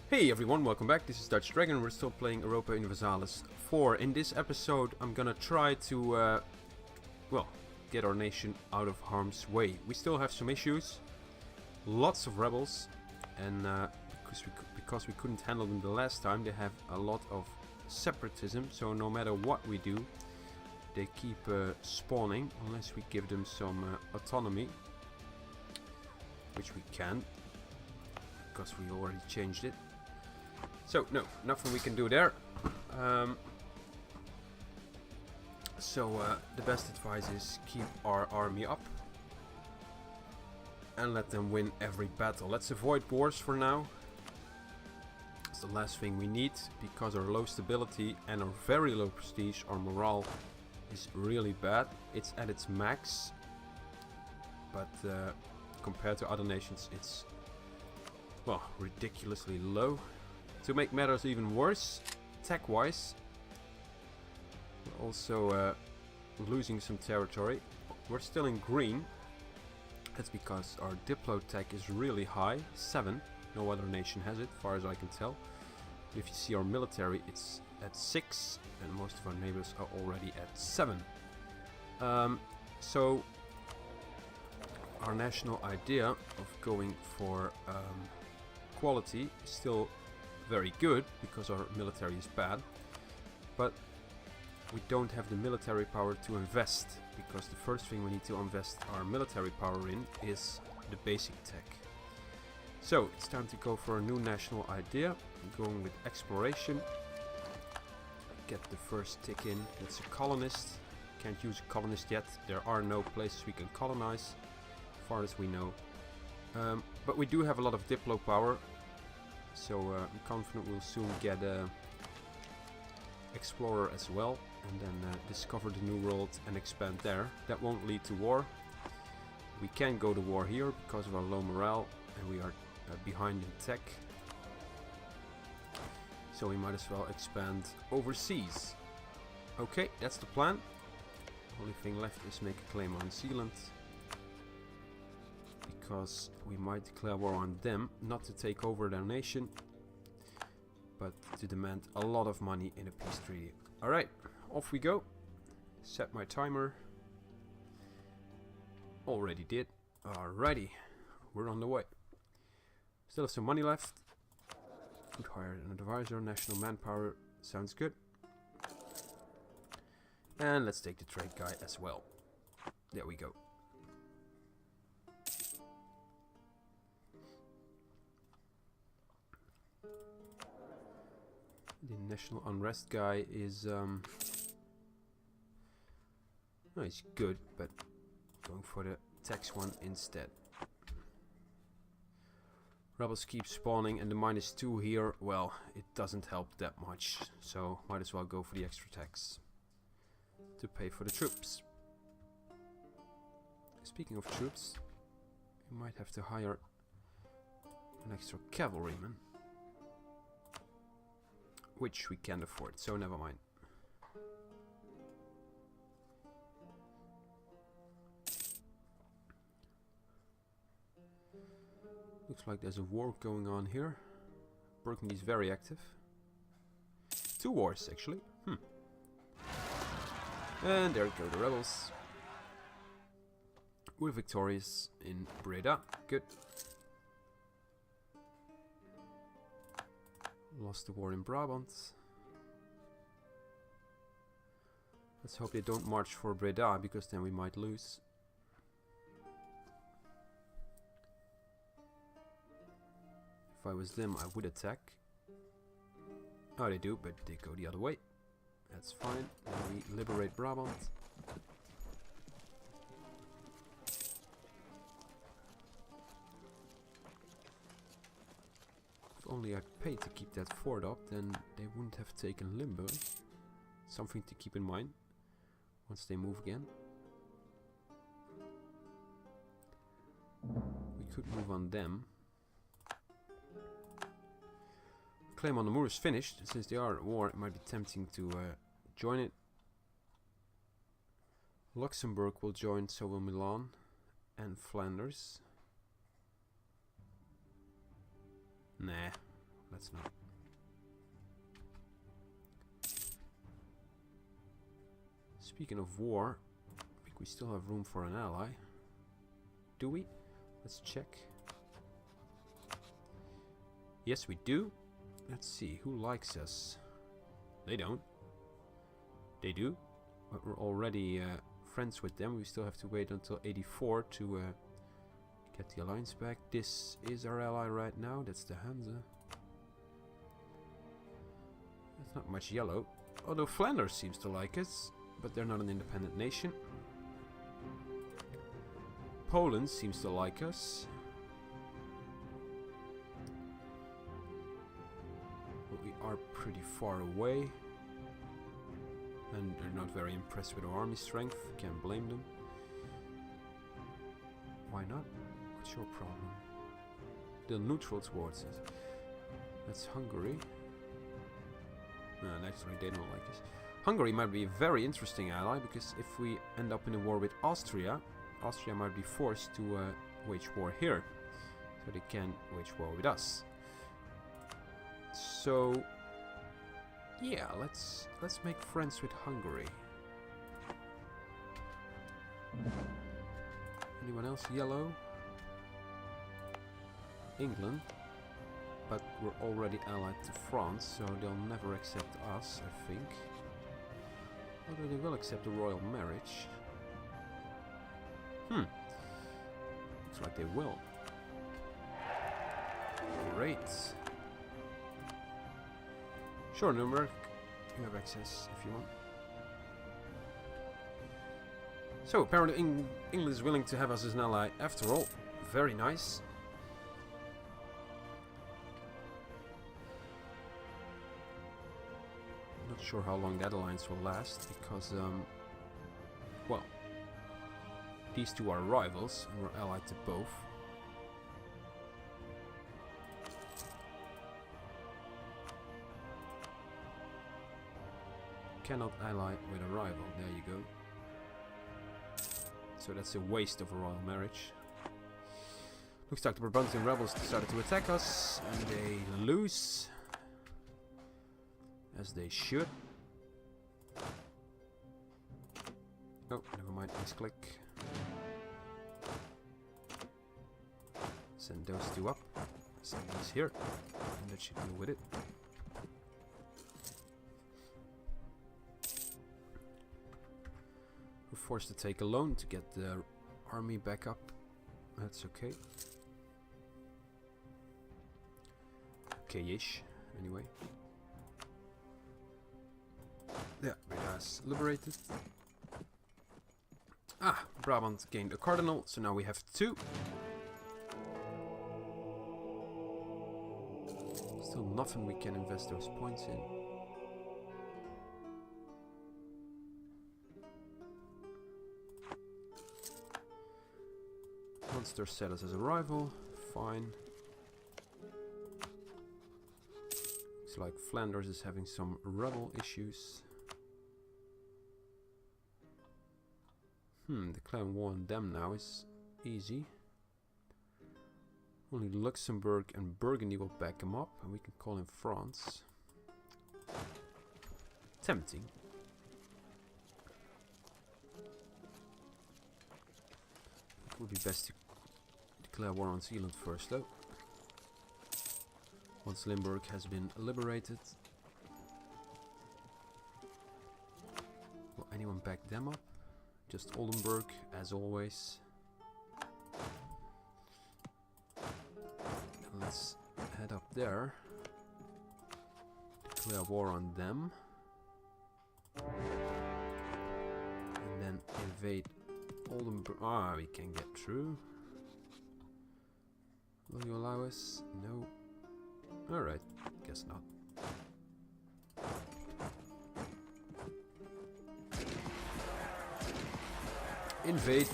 Hey everyone, welcome back. This is Dutch Dragon. We're still playing Europa Universalis 4. In this episode, I'm gonna try to, well, get our nation out of harm's way. We still have some issues, lots of rebels, and because we couldn't handle them the last time, they have a lot of separatism. So no matter what we do, they keep spawning unless we give them some autonomy, which we can, because we already changed it. So, no, nothing we can do there. The best advice is keep our army up and let them win every battle. Let's avoid wars for now. It's the last thing we need, because our low stability and our very low prestige, our morale is really bad. It's at its max, but compared to other nations, it's, well, ridiculously low. To make matters even worse, tech-wise, we're also losing some territory. We're still in green. That's because our Diplo tech is really high, 7. No other nation has it, as far as I can tell. If you see our military, it's at 6, and most of our neighbors are already at 7. So our national idea of going for quality is still very good, because our military is bad, but we don't have the military power to invest, because the first thing we need to invest our military power in is the basic tech. So it's time to go for a new national idea. I'm going with exploration. Get the first tick in. It's a colonist. Can't use a colonist yet. There are no places we can colonize, as far as we know. But we do have a lot of Diplo power. So I'm confident we'll soon get Explorer as well, and then discover the new world and expand there. That won't lead to war. We can go to war here because of our low morale, and we are behind in tech. So we might as well expand overseas. Okay, that's the plan. Only thing left is make a claim on Zealand, because we might declare war on them, not to take over their nation, but to demand a lot of money in a peace treaty. Alright, off we go. Set my timer. Already did. Alrighty, we're on the way. Still have some money left. Could hire an advisor. National manpower sounds good. And let's take the trade guy as well. There we go. The national unrest guy is no, he's good, but going for the tax one instead. Rebels keep spawning, and the -2 here, well, it doesn't help that much, so might as well go for the extra tax to pay for the troops. Speaking of troops, we might have to hire an extra cavalryman, which we can't afford, so never mind. Looks like there's a war going on here. Burgundy is very active. 2 wars, actually. And there go the rebels. We're victorious in Breda. Good. Lost the war in Brabant. Let's hope they don't march for Breda, because then we might lose. If I was them, I would attack. Oh, they do, but they go the other way. That's fine. Then we liberate Brabant. If only I paid to keep that fort up, then they wouldn't have taken Limburg. Something to keep in mind once they move again. We could move on them. Claim on the Moor is finished. Since they are at war, it might be tempting to join it. Luxembourg will join, so will Milan and Flanders. Nah, let's not. Speaking of war, I think we still have room for an ally. Do we? Let's check. Yes, we do. Let's see, who likes us? They don't. They do, but we're already friends with them. We still have to wait until 84 to get the alliance back. This is our ally right now. That's the Hansa. There's not much yellow. Although Flanders seems to like us, but they're not an independent nation. Poland seems to like us. But we are pretty far away. And they're not very impressed with our army strength. Can't blame them. Why not? What's your problem? They're neutral towards us. That's Hungary. No, actually they don't like us. Hungary might be a very interesting ally, because if we end up in a war with Austria, Austria might be forced to wage war here. So they can wage war with us. So yeah, let's make friends with Hungary. Anyone else yellow? England. But we're already allied to France, so they'll never accept us, I think. Although they will accept a royal marriage. Looks like they will. Great. Sure, Nuremberg. You have access if you want. So, apparently England is willing to have us as an ally after all. Very nice. Not sure how long that alliance will last, because, well, these two are rivals, and we're allied to both. Cannot ally with a rival, there you go. So that's a waste of a royal marriage. Looks like the Brabantian rebels decided to attack us, and they lose. As they should. Oh, never mind, misclick. Send those two up. Send these here. And that should deal with it. We're forced to take a loan to get the army back up. That's okay. Okay-ish, anyway. Yeah, Breda's liberated. Ah, Brabant gained a cardinal, so now we have 2. Still nothing we can invest those points in. Munster set us as a rival, fine. Looks like Flanders is having some rebel issues. Declaring war on them now is easy. Only Luxembourg and Burgundy will back him up, and we can call in France. Tempting. It would be best to declare war on Zealand first, though. Once Limburg has been liberated. Will anyone back them up? Just Oldenburg, as always. And let's head up there. Declare war on them. And then invade Oldenburg. Ah, we can get through. Will you allow us? No. Alright, guess not. Invade.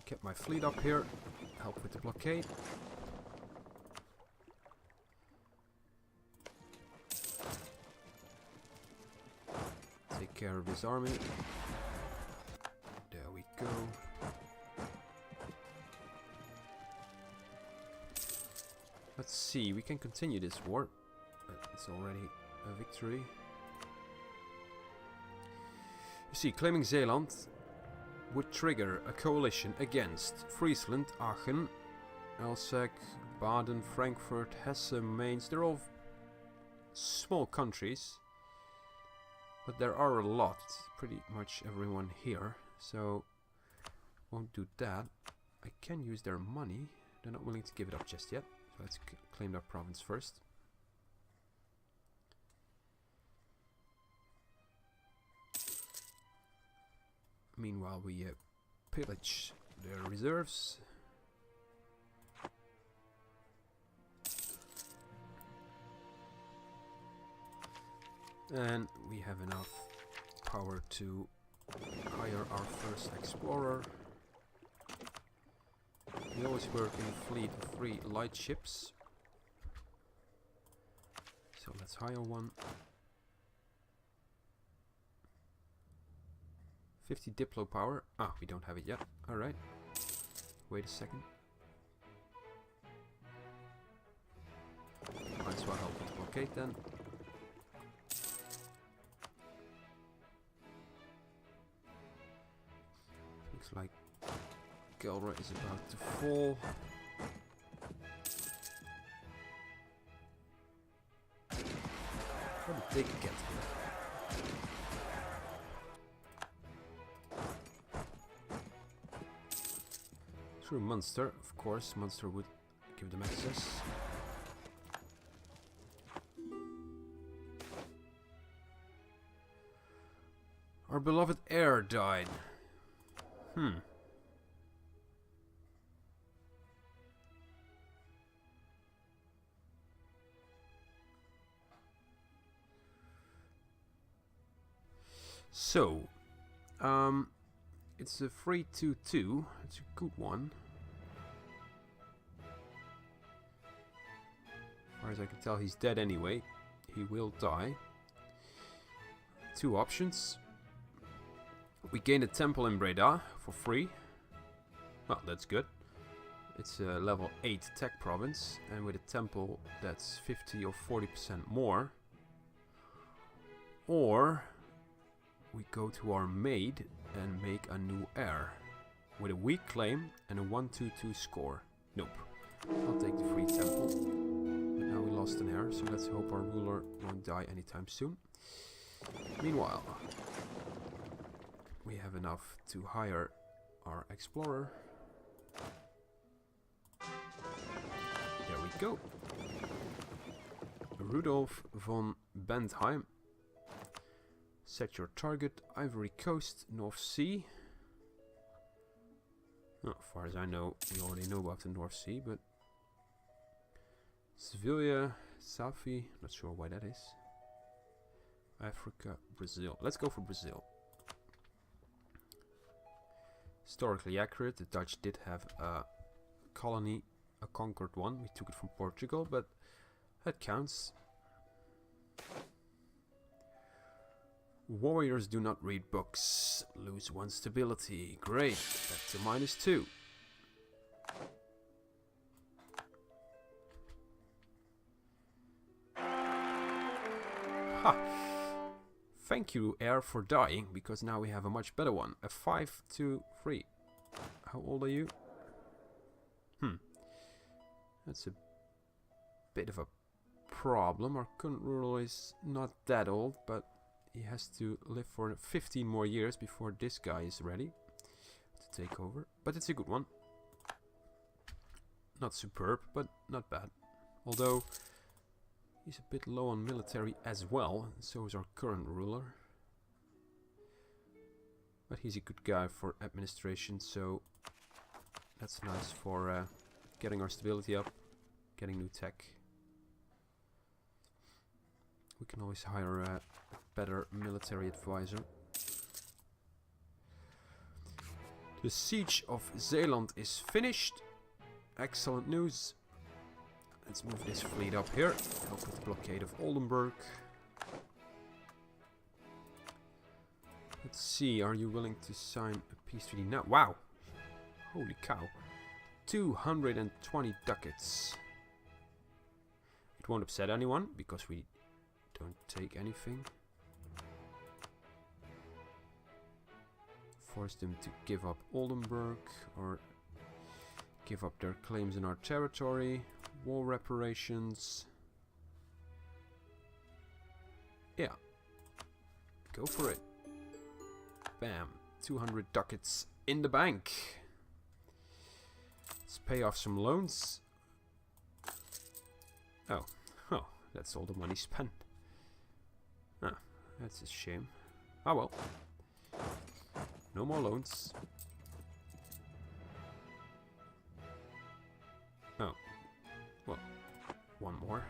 Get my fleet up here. Help with the blockade. Take care of this army. There we go. Let's see, we can continue this war. It's already a victory. You see, claiming Zeeland would trigger a coalition against Friesland, Aachen, Elsac, Baden, Frankfurt, Hesse, Mainz. They're all small countries, but there are a lot, pretty much everyone here, so won't do that. I can use their money. They're not willing to give it up just yet, so let's claim that province first. Meanwhile, we pillage their reserves. And we have enough power to hire our first explorer. We always work in a fleet of 3 light ships. So let's hire one. 50 Diplo power. Ah, we don't have it yet. Alright. Wait a second. Might as well help with the blockade then. Looks like Gelre is about to fall. How did they get here? Through Munster, of course. Munster would give them access. Our beloved heir died. So, it's a 3-2-2. It's a good one. As far as I can tell, he's dead anyway. He will die. 2 options. We gain a temple in Breda for free. Well, that's good. It's a level 8 tech province, and with a temple that's 50 or 40% more. Or we go to our maid and make a new heir with a weak claim and a 1-2-2 score. Nope. I'll take the free temple. But now we lost an heir, so let's hope our ruler won't die anytime soon. Meanwhile, we have enough to hire our explorer. There we go. Rudolf von Bentheim. Set your target, Ivory Coast, North Sea. Well, as far as I know, we already know about the North Sea, but Sevilla, Safi, not sure why that is. Africa, Brazil. Let's go for Brazil. Historically accurate, the Dutch did have a colony, a conquered one. We took it from Portugal, but that counts. Warriors do not read books. Lose 1 stability. Great. Back to -2. Ha! Thank you, heir, for dying, because now we have a much better one. A 5-2-3. How old are you? That's a bit of a problem. Our current ruler is not that old, but he has to live for 15 more years before this guy is ready to take over. But it's a good one. Not superb, but not bad. Although he's a bit low on military as well, and so is our current ruler. But he's a good guy for administration, so that's nice for getting our stability up, getting new tech. We can always hire a better military advisor. The siege of Zeeland is finished. Excellent news. Let's move this fleet up here. Help with the blockade of Oldenburg. Let's see, are you willing to sign a peace treaty now? Wow! Holy cow. 220 ducats. won't upset anyone because we don't take anything. Force them to give up Oldenburg or give up their claims in our territory. War reparations. Yeah. Go for it. Bam. 200 ducats in the bank. Let's pay off some loans. Oh. Oh, that's all the money spent. Ah, that's a shame. Ah well. No more loans. Oh. Well, one more.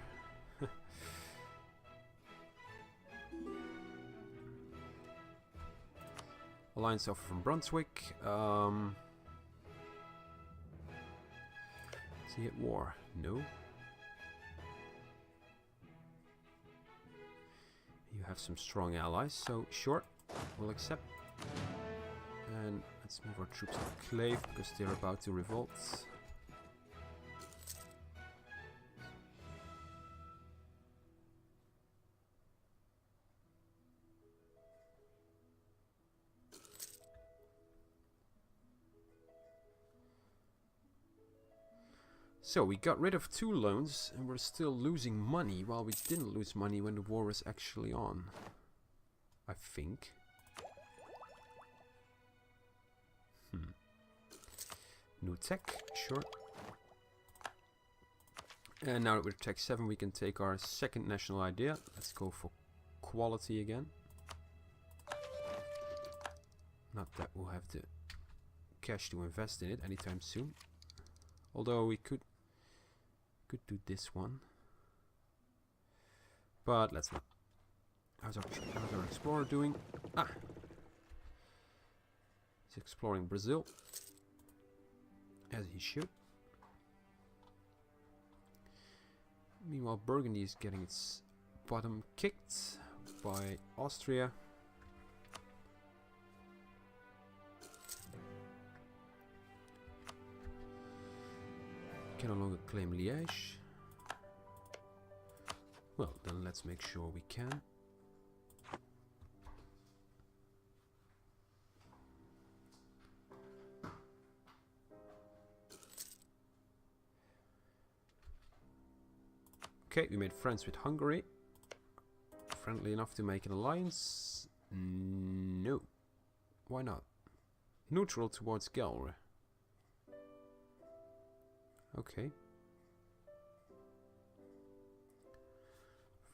Alliance offer from Brunswick. Is he at war? No. You have some strong allies, so sure, we'll accept. And let's move our troops to Clave because they're about to revolt. So we got rid of 2 loans and we're still losing money while we didn't lose money when the war was actually on. I think. New tech, sure. And now that we're tech 7 we can take our second national idea. Let's go for quality again. Not that we'll have the cash to invest in it anytime soon. Although we could do this one. But let's not. How's our explorer doing? Ah! He's exploring Brazil. As he should. Meanwhile, Burgundy is getting its bottom kicked by Austria. Can no longer claim Liège. Well, then let's make sure we can. Okay, we made friends with Hungary. Friendly enough to make an alliance? No. Why not? Neutral towards Gelre. Okay.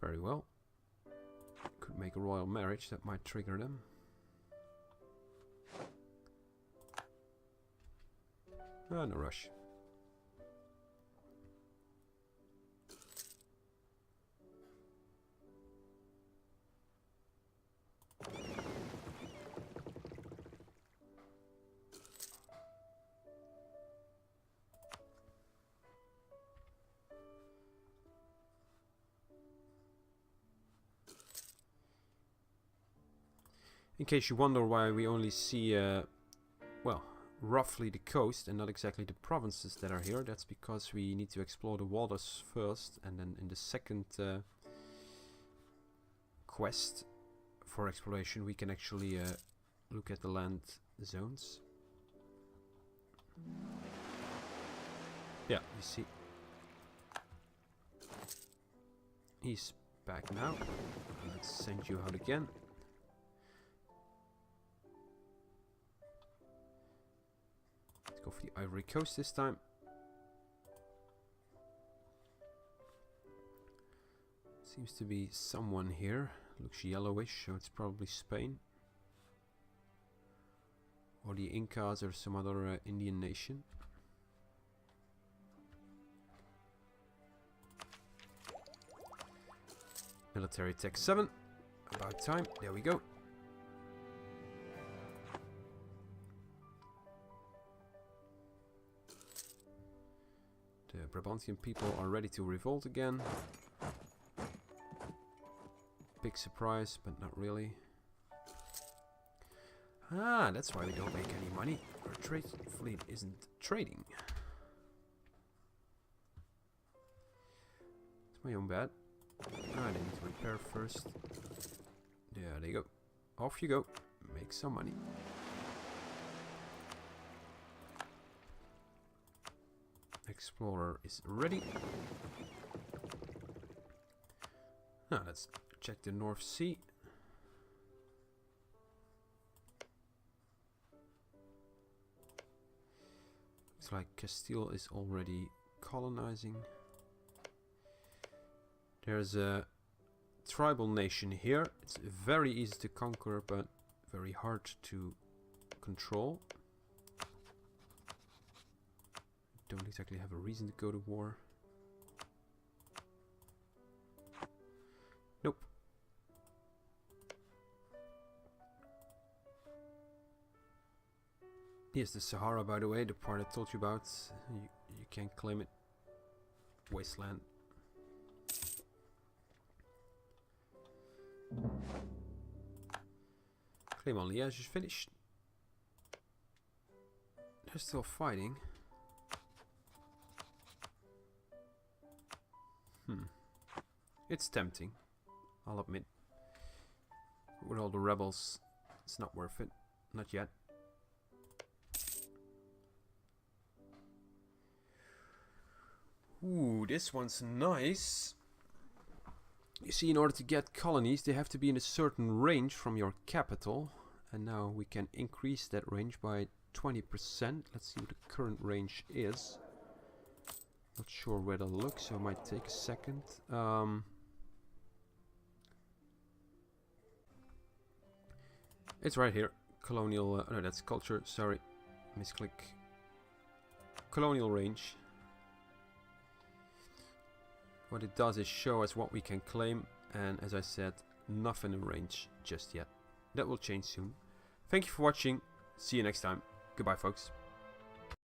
Very well. Could make a royal marriage, that might trigger them. No rush. In case you wonder why we only see, well, roughly the coast and not exactly the provinces that are here, that's because we need to explore the waters first, and then in the second quest for exploration we can actually look at the land zones. Yeah, you see. He's back now. Let's send you out again. Go for the Ivory Coast this time. Seems to be someone here. Looks yellowish, so it's probably Spain. Or the Incas or some other Indian nation. Military tech 7. About time. There we go. The Brabantian people are ready to revolt again. Big surprise, but not really. Ah, that's why we don't make any money. Our trade fleet isn't trading. That's my own bad. I need to repair first. There they go. Off you go. Make some money. Explorer is ready. Now let's check the North Sea. Looks like Castile is already colonizing. There's a tribal nation here. It's very easy to conquer, but very hard to control. Don't exactly have a reason to go to war. Nope. Here's the Sahara, by the way, the part I told you about. You can't claim it. Wasteland. Claim on Liège is finished. They're still fighting. It's tempting, I'll admit. With all the rebels, it's not worth it. Not yet. Ooh, this one's nice. You see, in order to get colonies, they have to be in a certain range from your capital. And now we can increase that range by 20%. Let's see what the current range is. Not sure where to look, so it might take a second. It's right here. Colonial, no, that's culture, sorry. Misclick. Colonial range. What it does is show us what we can claim, and as I said, nothing in range just yet. That will change soon. Thank you for watching. See you next time. Goodbye, folks.